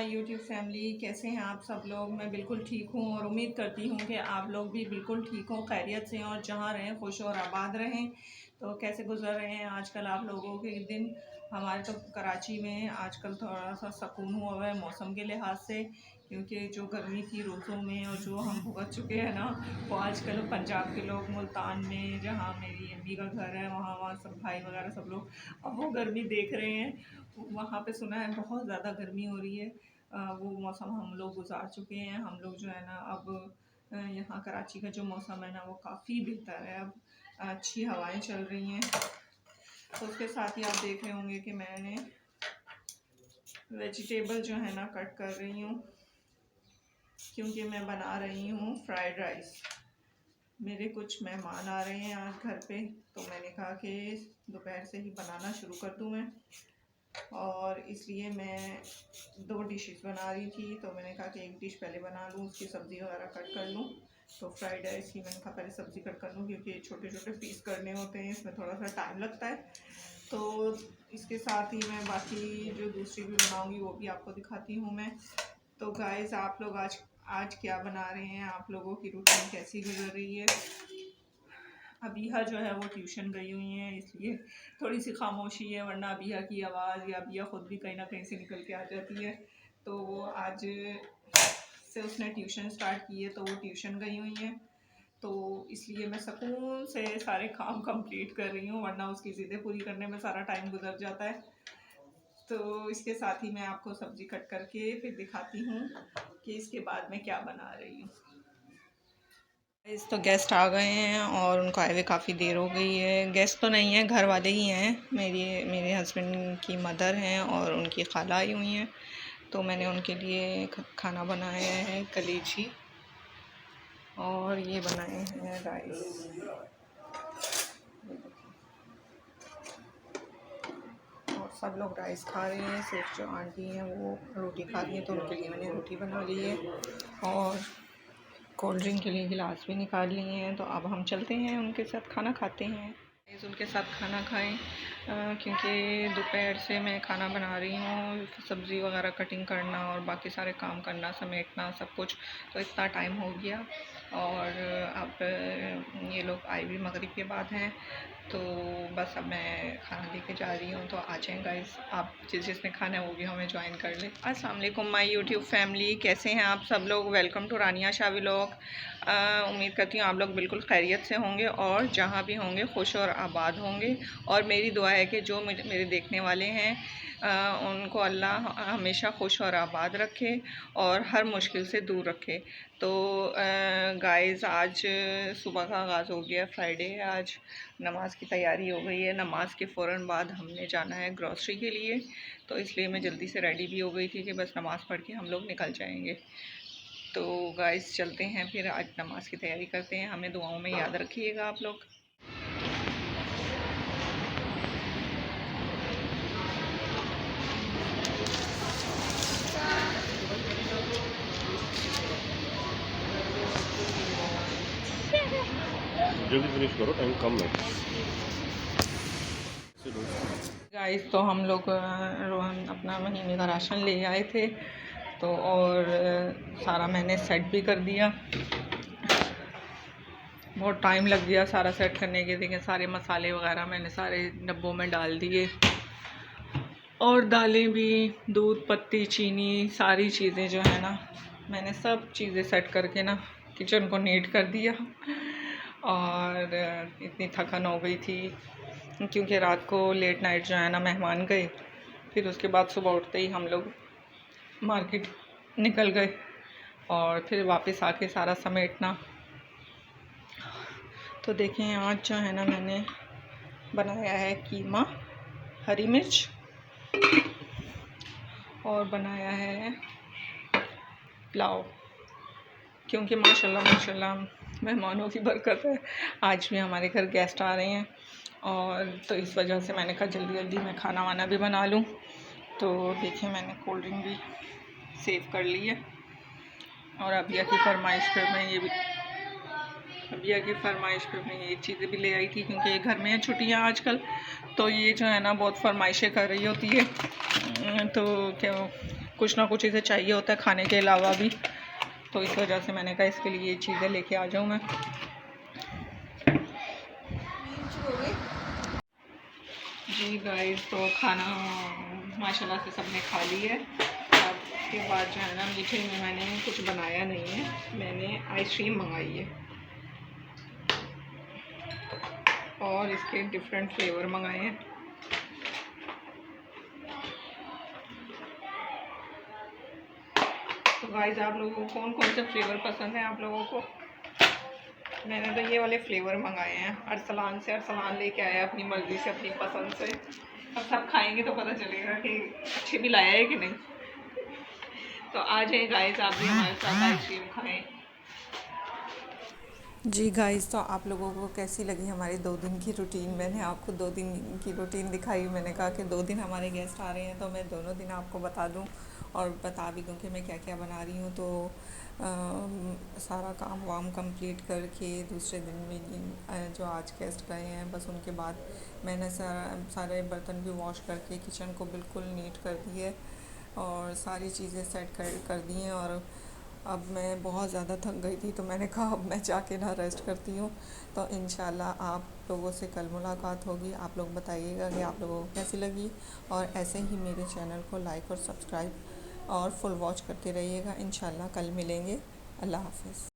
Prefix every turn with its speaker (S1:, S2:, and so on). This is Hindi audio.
S1: माय यूट्यूब फैमिली, कैसे हैं आप सब लोग। मैं बिल्कुल ठीक हूँ और उम्मीद करती हूँ कि आप लोग भी बिल्कुल ठीक हों, खैरियत से और जहाँ रहें खुश और आबाद रहें। तो कैसे गुजर रहे हैं आजकल आप लोगों के दिन। हमारे तो कराची में आजकल थोड़ा सा सुकून हुआ है मौसम के लिहाज से, क्योंकि जो गर्मी थी रोज़ों में और जो हम भुगत चुके हैं ना, वो आजकल पंजाब के लोग मुल्तान में, जहाँ मेरी अम्मी का घर है, वहाँ सब भाई वगैरह सब लोग अब वो गर्मी देख रहे हैं। वहाँ पे सुना है बहुत ज़्यादा गर्मी हो रही है। वो मौसम हम लोग गुजार चुके हैं। हम लोग जो है ना अब यहाँ कराची का जो मौसम है ना वो काफ़ी बेहतर है। अब अच्छी हवाएं चल रही हैं। तो उसके साथ ही आप देख रहे होंगे कि मैंने वेजिटेबल जो है ना कट कर रही हूँ, क्योंकि मैं बना रही हूँ फ्राइड राइस। मेरे कुछ मेहमान आ रहे हैं आज घर पे, तो मैंने कहा कि दोपहर से ही बनाना शुरू कर दूँ मैं, और इसलिए मैं 2 डिशेस बना रही थी। तो मैंने कहा कि एक डिश पहले बना लूँ, उसकी सब्ज़ी वगैरह कट कर लूँ। तो फ्राइड राइस की मैंने कहा पहले सब्ज़ी कट कर लूँ, क्योंकि छोटे छोटे पीस करने होते हैं, इसमें थोड़ा सा टाइम लगता है। तो इसके साथ ही मैं बाकी जो दूसरी भी बनाऊँगी वो भी आपको दिखाती हूँ मैं। तो गाइस, आप लोग आज क्या बना रहे हैं, आप लोगों की रूटीन कैसी गुजर रही है। अबीहा जो है वो ट्यूशन गई हुई हैं, इसलिए थोड़ी सी खामोशी है, वरना अबीहा की आवाज़ या अबीहा ख़ुद भी कहीं ना कहीं से निकल के आ जाती है। तो वो आज से उसने ट्यूशन स्टार्ट की है, तो वो ट्यूशन गई हुई हैं, तो इसलिए मैं सुकून से सारे काम कंप्लीट कर रही हूँ, वरना उसकी ज़िद्दें पूरी करने में सारा टाइम गुजर जाता है। तो इसके साथ ही मैं आपको सब्ज़ी कट करके फिर दिखाती हूँ कि इसके बाद मैं क्या बना रही हूँ। तो गेस्ट आ गए हैं और उनको आए हुए काफ़ी देर हो गई है। गेस्ट तो नहीं है, घर वाले ही हैं। मेरे हस्बैंड की मदर हैं और उनकी खाला आई हुई हैं। तो मैंने उनके लिए खाना बनाया है कलेजी, और ये बनाए हैं राइस। और सब लोग राइस खा रहे हैं, सिर्फ जो आंटी हैं वो रोटी खा रही हैं, तो उनके लिए मैंने रोटी बना ली है और कोल्ड ड्रिंक के लिए गिलास भी निकाल लिए हैं। तो अब हम चलते हैं उनके साथ खाना खाते हैं। उनके साथ खाना खाएं, क्योंकि दोपहर से मैं खाना बना रही हूँ, सब्ज़ी वगैरह कटिंग करना और बाकी सारे काम करना, समेटना सब कुछ, तो इतना टाइम हो गया। और अब ये लोग आए भी मगरिब के बाद हैं, तो बस अब मैं खाना लेके जा रही हूँ। तो आ जाएँ गाइस, आप जिसने खाना है वो भी हमें ज्वाइन कर ले। अस्सलाम वालेकुम माय यूट्यूब फैमिली, कैसे हैं आप सब लोग। Welcome to Rania Shah vlog. उम्मीद करती हूँ आप लोग बिल्कुल खैरियत से होंगे और जहाँ भी होंगे खुश और आबाद होंगे। और मेरी दुआ है कि जो मेरे देखने वाले हैं उनको अल्लाह हमेशा खुश और आबाद रखे और हर मुश्किल से दूर रखे। तो गाइस, आज सुबह का आगाज़ हो गया, फ्राइडे है आज। नमाज की तैयारी हो गई है। नमाज के फ़ौरन बाद हमने जाना है ग्रॉसरी के लिए, तो इसलिए मैं जल्दी से रेडी भी हो गई थी कि बस नमाज़ पढ़ के हम लोग निकल जाएंगे। तो गाइस चलते हैं, फिर आज नमाज की तैयारी करते हैं। हमें दुआओं में याद रखिएगा आप लोग।
S2: जल्दी फिनिश करो, टाइम कम है।
S1: गाइस, तो हम लोग रोहन अपना महीने का राशन ले आए थे, तो और सारा मैंने सेट भी कर दिया। बहुत टाइम लग गया सारा सेट करने के। देखें, सारे मसाले वगैरह मैंने सारे डब्बों में डाल दिए, और दालें भी, दूध, पत्ती, चीनी, सारी चीज़ें जो है ना, मैंने सब चीज़ें सेट करके ना किचन को नीट कर दिया। और इतनी थकन हो गई थी, क्योंकि रात को लेट नाइट जो है ना मेहमान गए, फिर उसके बाद सुबह उठते ही हम लोग मार्केट निकल गए, और फिर वापस आके सारा समेटना। तो देखें, आज जो है ना मैंने बनाया है कीमा, हरी मिर्च, और बनाया है पुलाव, क्योंकि माशाल्लाह मेहमानों की बरकत है। आज भी हमारे घर गेस्ट आ रहे हैं, और तो इस वजह से मैंने कहा जल्दी जल्दी मैं खाना वाना भी बना लूँ। तो देखिए, मैंने कोल्ड ड्रिंक भी सेव कर ली है, और अबिया की फरमाइश पर मैं ये चीज़ें भी ले आई थी, क्योंकि ये घर में है छुट्टियाँ आजकल, तो ये जो है ना बहुत फरमाइशें कर रही होती है। तो क्या कुछ ना कुछ इसे चाहिए होता है खाने के अलावा भी, तो इस वजह से मैंने कहा इसके लिए ये चीज़ें लेके आ जाऊँ मैं। जी गाइस, तो खाना माशाल्लाह से सबने खा ली है। अब के बाद जो है ना, मीठे में मैंने कुछ बनाया नहीं है, मैंने आइसक्रीम मंगाई है और इसके डिफरेंट फ्लेवर मंगाए हैं। तो गाइस, आप लोगों को कौन कौन से फ्लेवर पसंद है आप लोगों को? मैंने तो ये वाले फ्लेवर मंगाए हैं अरसलान से। अरसलान लेके आया अपनी मर्ज़ी से, अपनी पसंद से। अब सब खाएंगे तो पता चलेगा कि अच्छे भी लाया है कि नहीं। तो आ जाए गाइस, आप भी हमारे साथ आइसक्रीम खाएं। जी गाइस, तो आप लोगों को कैसी लगी हमारी 2 दिन की रूटीन? मैंने आपको 2 दिन की रूटीन दिखाई। मैंने कहा कि 2 दिन हमारे गेस्ट आ रहे हैं तो मैं दोनों दिन आपको बता दूं और बता भी दूं कि मैं क्या क्या बना रही हूं। तो सारा काम वाम कंप्लीट करके दूसरे दिन में जो आज गेस्ट गए हैं, बस उनके बाद मैंने सारे बर्तन भी वॉश करके किचन को बिल्कुल नीट कर दिए और सारी चीज़ें सेट कर दी हैं। और अब मैं बहुत ज़्यादा थक गई थी तो मैंने कहा अब मैं जाके ना रेस्ट करती हूँ। तो इंशाल्लाह आप लोगों से कल मुलाकात होगी। आप लोग बताइएगा कि आप लोगों को कैसी लगी, और ऐसे ही मेरे चैनल को लाइक और सब्सक्राइब और फुल वॉच करते रहिएगा। इंशाल्लाह कल मिलेंगे। अल्लाह हाफ़िज़।